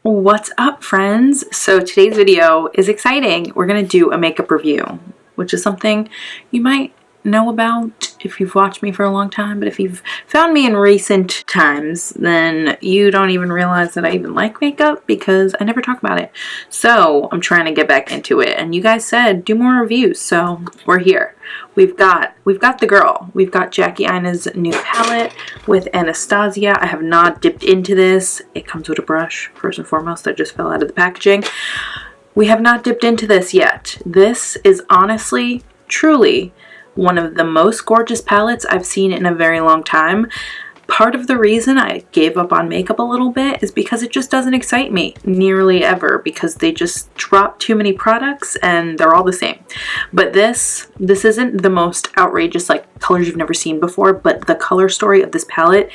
What's up, friends? So today's video is exciting. We're gonna do a makeup review, which is something you might know about if you've watched me for a long time, but if you've found me in recent times, then you don't even realize that I even like makeup because I never talk about it. So I'm trying to get back into it, and you guys said do more reviews, so we're here. We've got the girl. We've got Jackie Aina's new palette with Anastasia. I have not dipped into this. It comes with a brush, first and foremost, that just fell out of the packaging. We have not dipped into this yet. This is honestly, truly, one of the most gorgeous palettes I've seen in a very long time. Part of the reason I gave up on makeup a little bit is because it just doesn't excite me nearly ever, because they just drop too many products and they're all the same. But this isn't the most outrageous like colors you've never seen before, but the color story of this palette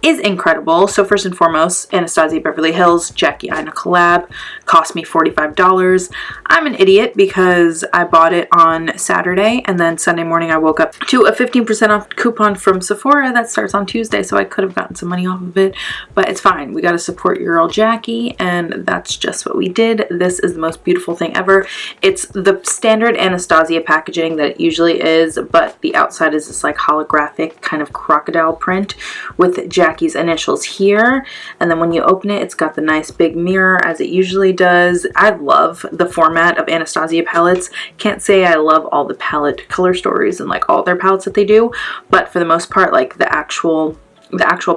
is incredible. So first and foremost, Anastasia Beverly Hills Jackie Aina collab cost me $45. I'm an idiot because I bought it on Saturday and then Sunday morning I woke up to a 15% off coupon from Sephora that starts on Tuesday, so I could have gotten some money off of it, but it's fine. We got to support your girl Jackie, and that's just what we did. This is the most beautiful thing ever. It's the standard Anastasia packaging that it usually is, but the outside is this like holographic kind of crocodile print with Jackie's initials here, and then when you open it, it's got the nice big mirror as it usually does. I love the format of Anastasia palettes. Can't say I love all the palette color stories and like all their palettes that they do, but for the most part, like the actual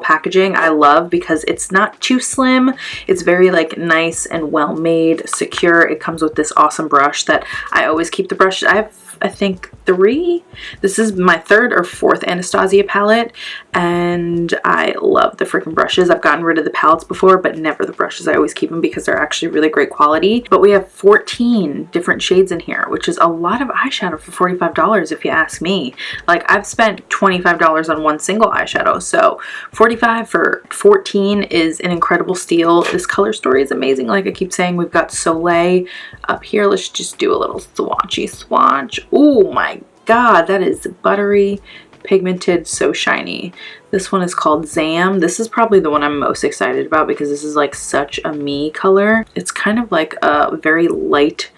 packaging I love because it's not too slim. It's very like nice and well made, secure. It comes with this awesome brush that I always keep the brushes. I have, I think, 3. This is my 3rd or 4th Anastasia palette, and I love the freaking brushes. I've gotten rid of the palettes before, but never the brushes. I always keep them because they're actually really great quality. But we have 14 different shades in here, which is a lot of eyeshadow for $45 if you ask me. Like, I've spent $25 on one single eyeshadow, so $45 for 14 is an incredible steal. This color story is amazing. Like I keep saying, we've got Soleil up here. Let's just do a little swatchy swatch. Oh my god, that is buttery, pigmented, so shiny. This one is called Zam. This is probably the one I'm most excited about because this is like such a me color. It's kind of like a very light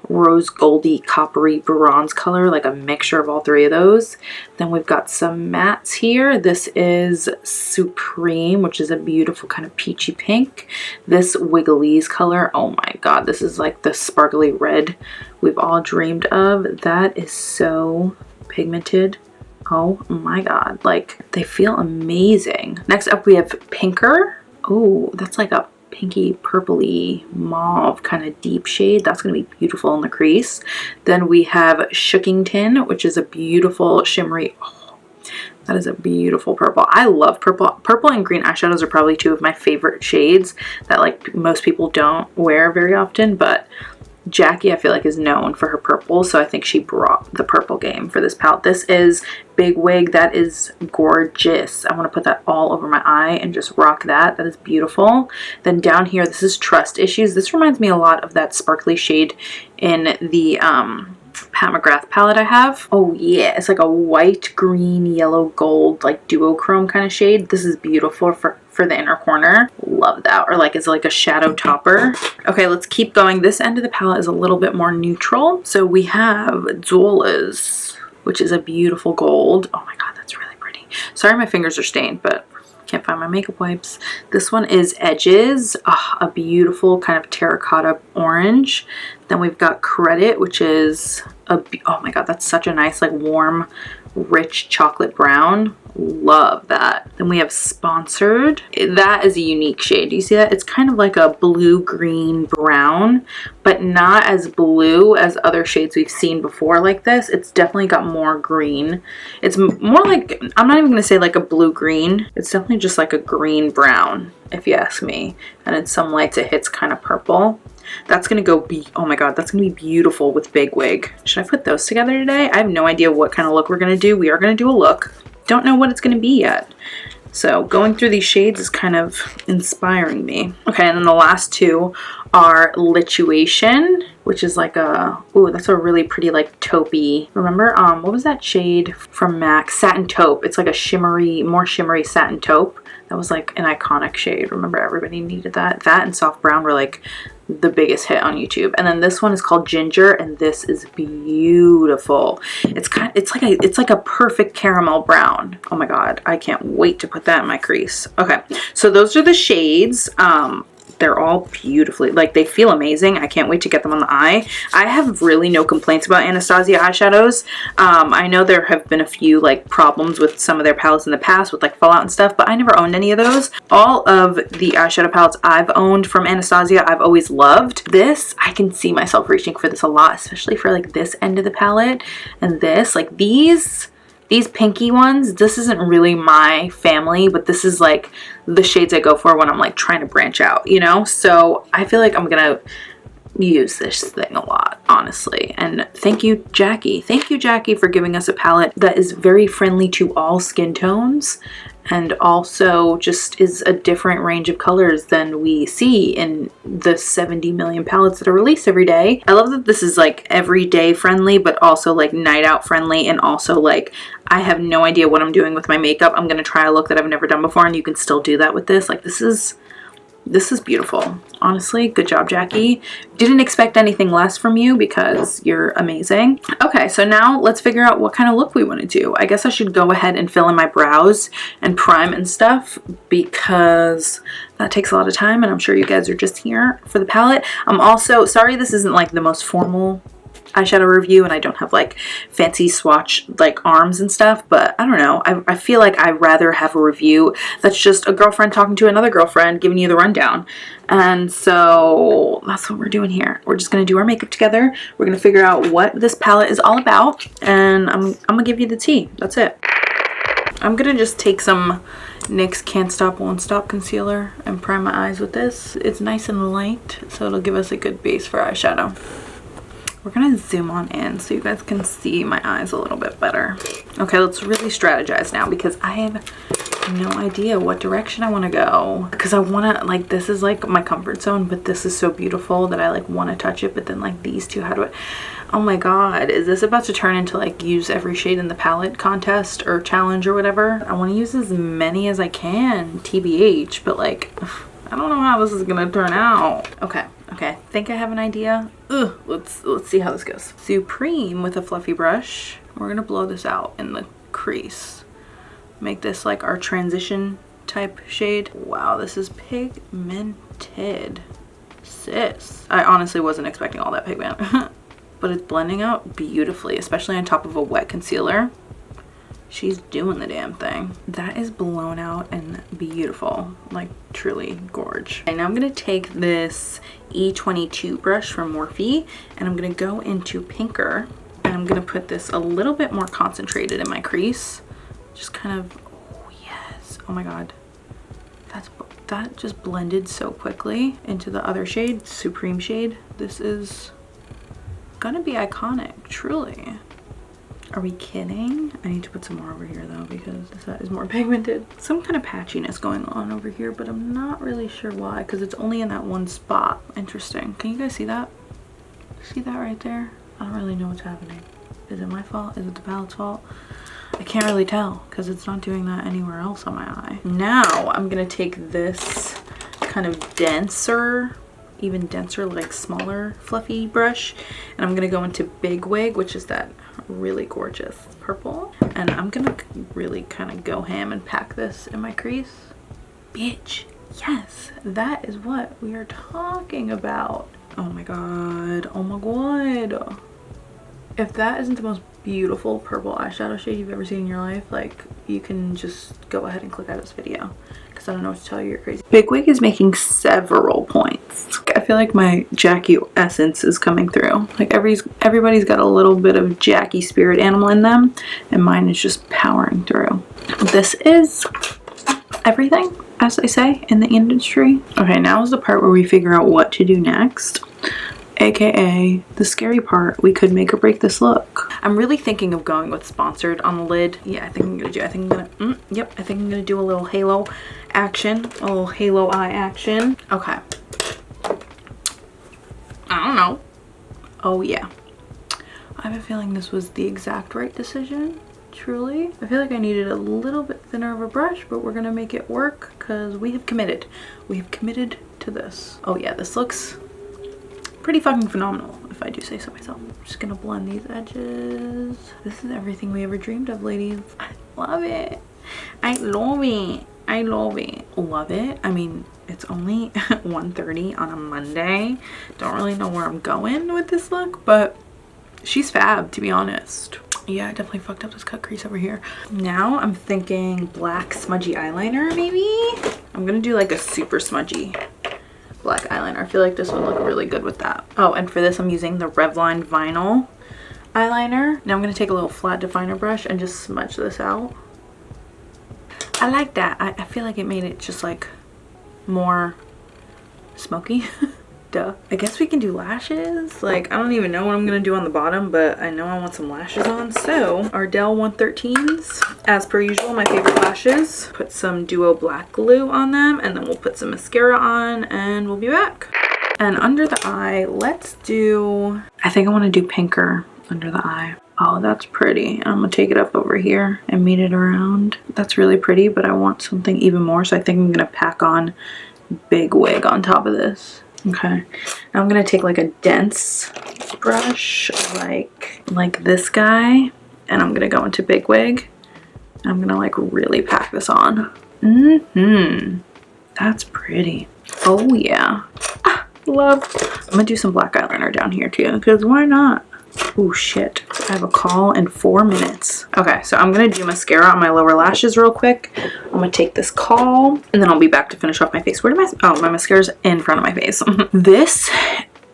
rose goldy coppery bronze color, like a mixture of all 3 of those. Then we've got some mattes here. This is Supreme, which is a beautiful kind of peachy pink. This Wiggley's color, oh my god, this is like the sparkly red we've all dreamed of. That is so pigmented. Oh my god, like they feel amazing. Next up we have Pinker. Oh, that's like a pinky purpley mauve kind of deep shade. That's going to be beautiful in the crease. Then we have Shookington, which is a beautiful shimmery, oh, that is a beautiful purple. I love purple. Purple and green eyeshadows are probably 2 of my favorite shades that like most people don't wear very often, but Jackie, I feel like, is known for her purple, so I think she brought the purple game for this palette. This is Big Wig. That is gorgeous. I want to put that all over my eye and just rock that. That is beautiful. Then down here, this is Trust Issues. This reminds me a lot of that sparkly shade in the Pat McGrath palette I have. Oh yeah, it's like a white, green, yellow, gold, like duochrome kind of shade. This is beautiful for the inner corner. Love that. Or like it's like a shadow topper. Okay, let's keep going. This end of the palette is a little bit more neutral. So we have Zola's, which is a beautiful gold. Oh my god, that's really pretty. Sorry my fingers are stained, but can't find my makeup wipes. This one is Edges, a beautiful kind of terracotta orange. Then we've got Credit, which is oh my god, that's such a nice like warm, rich chocolate brown. Love that. Then we have Sponsored. That is a unique shade. Do you see that? It's kind of like a blue green brown, but not as blue as other shades we've seen before like this. It's definitely got more green. It's more like, I'm not even going to say like a blue green. It's definitely just like a green brown, if you ask me. And in some lights it hits kind of purple. That's gonna go oh my god, that's gonna be beautiful with Big Wig. Should I put those together today? I have no idea what kind of look we're gonna do. We are gonna do a look. Don't know what it's gonna be yet. So going through these shades is kind of inspiring me. Okay, and then the last 2 are Lituation which is like a, ooh, that's a really pretty like taupey. Remember, what was that shade from MAC? Satin Taupe. It's like a shimmery, more shimmery satin taupe. That was like an iconic shade. Remember, everybody needed that. That and soft brown were like the biggest hit on YouTube. And then this one is called Ginger, and this is beautiful. It's like a perfect caramel brown. Oh my god, I can't wait to put that in my crease. Okay, so those are the shades. They're all beautifully, like, they feel amazing. I can't wait to get them on the eye. I have really no complaints about Anastasia eyeshadows. I know there have been a few like problems with some of their palettes in the past with like fallout and stuff, but I never owned any of those. All of the eyeshadow palettes I've owned from Anastasia, I've always loved. This, I can see myself reaching for this a lot, especially for like this end of the palette and this, like these pinky ones. This isn't really my family, but this is like the shades I go for when I'm like trying to branch out, you know? So I feel like I'm gonna use this thing a lot, honestly. And thank you, Jackie. Thank you, Jackie, for giving us a palette that is very friendly to all skin tones and also just is a different range of colors than we see in the 70 million palettes that are released every day. I love that this is like everyday friendly, but also like night out friendly, and also like I have no idea what I'm doing with my makeup. I'm gonna try a look that I've never done before, and you can still do that with this. Like this is beautiful. Honestly, good job, Jackie. Didn't expect anything less from you because you're amazing. Okay, so now let's figure out what kind of look we want to do. I guess I should go ahead and fill in my brows and prime and stuff because that takes a lot of time, and I'm sure you guys are just here for the palette. I'm also sorry this isn't like the most formal eyeshadow review and I don't have like fancy swatch like arms and stuff, but I don't know, I feel like I'd rather have a review that's just a girlfriend talking to another girlfriend giving you the rundown. And so that's what we're doing here. We're just gonna do our makeup together. We're gonna figure out what this palette is all about, and I'm gonna give you the tea. That's it. I'm gonna just take some NYX Can't Stop Won't Stop concealer and prime my eyes with this. It's nice and light, so it'll give us a good base for eyeshadow. We're gonna zoom on in so you guys can see my eyes a little bit better. Okay, let's really strategize now because I have no idea what direction I want to go. Because I want to, like, this is like my comfort zone, but this is so beautiful that I like want to touch it. But then like these two, how do I, oh my god, is this about to turn into like use every shade in the palette contest or challenge or whatever? I want to use as many as I can, TBH, but like, I don't know how this is gonna turn out. Okay, I think I have an idea. Ugh, let's see how this goes. Supreme with a fluffy brush. We're gonna blow this out in the crease. Make this like our transition type shade. Wow, this is pigmented. Sis. I honestly wasn't expecting all that pigment. But it's blending out beautifully, especially on top of a wet concealer. She's doing the damn thing. That is blown out and beautiful, like truly gorge. And now I'm gonna take this E22 brush from Morphe and I'm gonna go into Pinker and I'm gonna put this a little bit more concentrated in my crease. Just kind of, oh yes, oh my god. That just blended so quickly into the other shade, Supreme shade. This is gonna be iconic, truly. Are we kidding? I need to put some more over here though because that is more pigmented. Some kind of patchiness going on over here, but I'm not really sure why because it's only in that one spot. Interesting. Can you guys see that? See that right there? I don't really know what's happening. Is it my fault? Is it the palette's fault? I can't really tell because it's not doing that anywhere else on my eye. Now I'm gonna take this kind of denser, even denser, like smaller fluffy brush, and I'm gonna go into Big Wig, which is that really gorgeous purple, and I'm gonna really kind of go ham and pack this in my crease. Bitch, yes, that is what we are talking about. Oh my god, oh my god. If that isn't the most beautiful purple eyeshadow shade you've ever seen in your life, like, you can just go ahead and click out of this video because I don't know what to tell you, you're crazy. Big Wig is making several points. I feel like my Jackie essence is coming through. Like everybody's got a little bit of Jackie spirit animal in them, and mine is just powering through. This is everything, as they say in the industry. Okay, now is the part where we figure out what to do next. AKA the scary part. We could make or break this look. I'm really thinking of going with sponsored on the lid. Yeah, I think I'm gonna do, I think I'm gonna do a little halo action, a little halo eye action. Okay. I don't know. Oh yeah. I have a feeling this was the exact right decision, truly. I feel like I needed a little bit thinner of a brush, but we're gonna make it work because we have committed. We have committed to this. Oh yeah, this looks pretty fucking phenomenal, if I do say so myself. I'm just gonna blend these edges. This is everything we ever dreamed of, ladies. I love it. I love it. I love it. Love it. I mean, it's only 1:30 on a Monday. Don't really know where I'm going with this look, but she's fab, to be honest. Yeah, I definitely fucked up this cut crease over here. Now I'm thinking black smudgy eyeliner, maybe? I'm gonna do like a super smudgy black eyeliner. I feel like this would look really good with that. Oh, and for this I'm using the Revlon Vinyl eyeliner. Now I'm gonna take a little flat definer brush and just smudge this out. I like that. I feel like it made it just like more smoky. Duh. I guess we can do lashes. Like, I don't even know what I'm gonna do on the bottom, but I know I want some lashes on. So our Dell 113s, as per usual, my favorite lashes. Put some Duo black glue on them, and then we'll put some mascara on, and we'll be back. And under the eye, let's do, I think I want to do pinker under the eye. Oh, that's pretty. I'm gonna take it up over here and meet it around. That's really pretty, but I want something even more, so I think I'm gonna pack on Big Wig on top of this. Okay, now I'm gonna take like a dense brush, like this guy, and I'm gonna go into Big Wig. And I'm gonna like really pack this on. That's pretty. Oh yeah. Ah, love. I'm gonna do some black eyeliner down here too, because why not? Oh shit, I have a call in 4 minutes. Okay, so I'm gonna do mascara on my lower lashes real quick. I'm gonna take this call and then I'll be back to finish off my face. Where did my mascara's in front of my face. This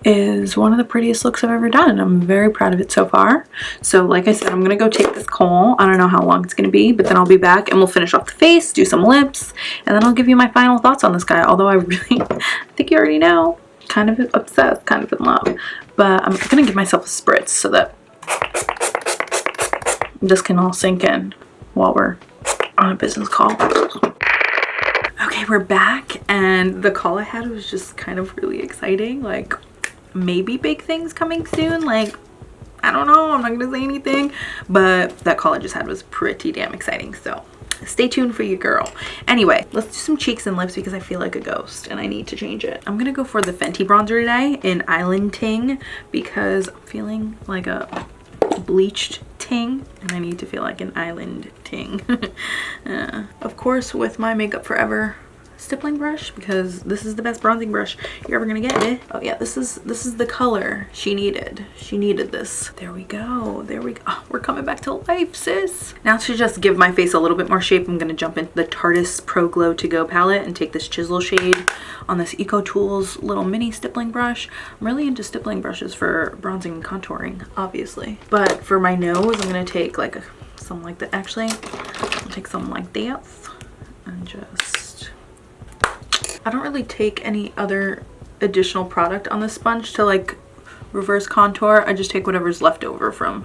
is one of the prettiest looks I've ever done. I'm very proud of it so far. So like I said, I'm gonna go take this call. I don't know how long it's gonna be, but then I'll be back and we'll finish off the face, do some lips, and then I'll give you my final thoughts on this guy. Although I really, I think you already know, kind of obsessed, kind of in love. But I'm gonna give myself a spritz so that this can all sink in while we're on a business call. Okay, we're back, and the call I had was just kind of really exciting. Like, maybe big things coming soon. Like, I don't know, I'm not gonna say anything, but that call I just had was pretty damn exciting. So stay tuned for your girl. Anyway, let's do some cheeks and lips because I feel like a ghost and I need to change it. I'm gonna go for the Fenty bronzer today in Island Ting because I'm feeling like a bleached ting and I need to feel like an island ting. Of course, with my Makeup Forever stippling brush, because this is the best bronzing brush you're ever gonna get. Oh yeah, this is the color she needed. She needed this. There we go. There we go. Oh, we're coming back to life, sis. Now to just give my face a little bit more shape, I'm gonna jump into the Tarteist Pro Glow To Go palette and take this chisel shade on this Eco Tools little mini stippling brush. I'm really into stippling brushes for bronzing and contouring, obviously. But for my nose, I'm gonna take like something like that. Actually, I'll take something like this and just, I don't really take any other additional product on the sponge to like reverse contour. I just take whatever's left over from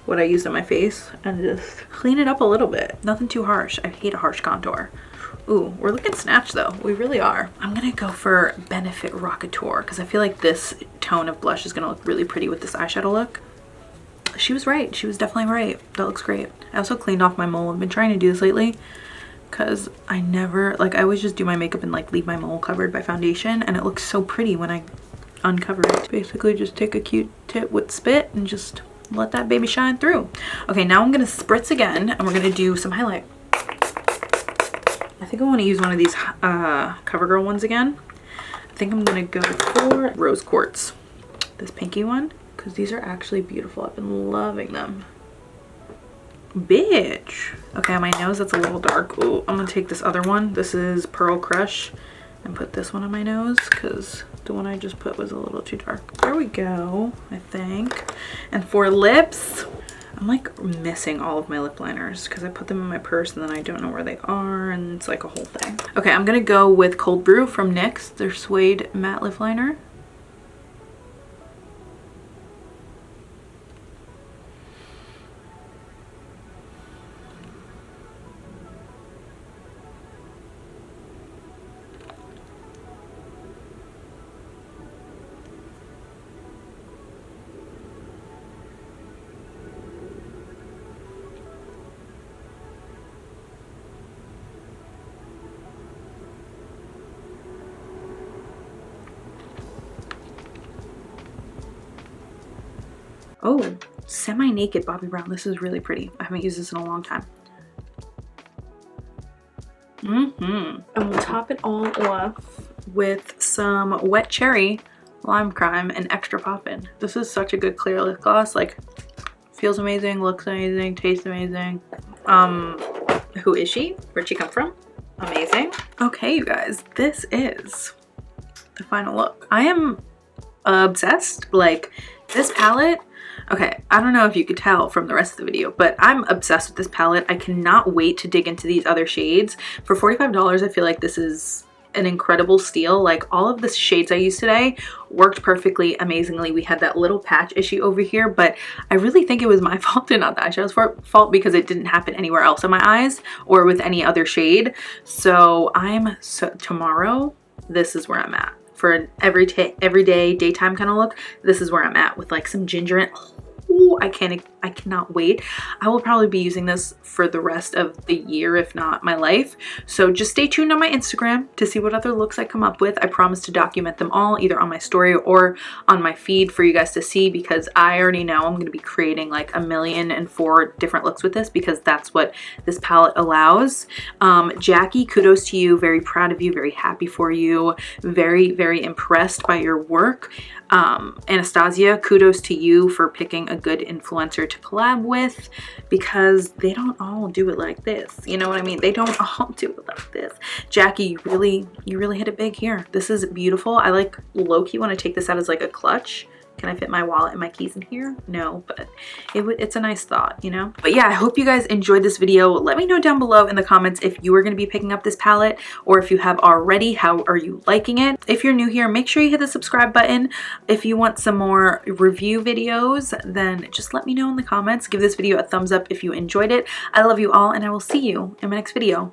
what I used on my face and just clean it up a little bit. Nothing too harsh. I hate a harsh contour. Ooh, we're looking snatched though. We really are. I'm gonna go for Benefit Rockateur because I feel like this tone of blush is gonna look really pretty with this eyeshadow look. She was right. She was definitely right. That looks great. I also cleaned off my mole. I've been trying to do this lately because I never, like, I always just do my makeup and like leave my mole covered by foundation, and it looks so pretty when I uncover it. Basically just take a Q-tip with spit and just let that baby shine through. Okay, now I'm gonna spritz again and we're gonna do some highlight. I think I want to use one of these CoverGirl ones again. I think I'm gonna go for Rose Quartz, this pinky one, because these are actually beautiful. I've been loving them. Bitch. Okay, on my nose that's a little dark. Ooh, I'm gonna take this other one. This is Pearl Crush and put this one on my nose because the one I just put was a little too dark. There we go, I think. And for lips, I'm like missing all of my lip liners because I put them in my purse and then I don't know where they are and it's like a whole thing. Okay, I'm gonna go with Cold Brew from NYX, their suede matte lip liner. Oh, semi-naked Bobbi Brown. This is really pretty. I haven't used this in a long time. And we'll top it all off with some Wet Cherry Lime Crime and Extra Poppin'. This is such a good clear lip gloss. Like, feels amazing, looks amazing, tastes amazing. Who is she? Where'd she come from? Amazing. Okay, you guys, this is the final look. I am obsessed. Like, this palette, okay, I don't know if you could tell from the rest of the video, but I'm obsessed with this palette. I cannot wait to dig into these other shades. For $45, I feel like this is an incredible steal. Like, all of the shades I used today worked perfectly, amazingly. We had that little patch issue over here, but I really think it was my fault and not the eyeshadow's fault because it didn't happen anywhere else in my eyes or with any other shade. So tomorrow, this is where I'm at. For an everyday daytime kind of look, this is where I'm at with like some ginger and oh, I cannot wait. I will probably be using this for the rest of the year, if not my life. So just stay tuned on my Instagram to see what other looks I come up with. I promise to document them all either on my story or on my feed for you guys to see, because I already know I'm going to be creating like 1,000,004 different looks with this, because that's what this palette allows. Jackie, kudos to you. Very proud of you. Very happy for you. Very, very impressed by your work. Anastasia, kudos to you for picking a good influencer to collab with, because they don't all do it like this. You know what I mean? They don't all do it like this. Jackie, you really hit it big here. This is beautiful. I like low-key want to take this out as like a clutch. Can I fit my wallet and my keys in here? No, but it's a nice thought, you know? But yeah, I hope you guys enjoyed this video. Let me know down below in the comments if you are going to be picking up this palette, or if you have already, how are you liking it? If you're new here, make sure you hit the subscribe button. If you want some more review videos, then just let me know in the comments. Give this video a thumbs up if you enjoyed it. I love you all, and I will see you in my next video.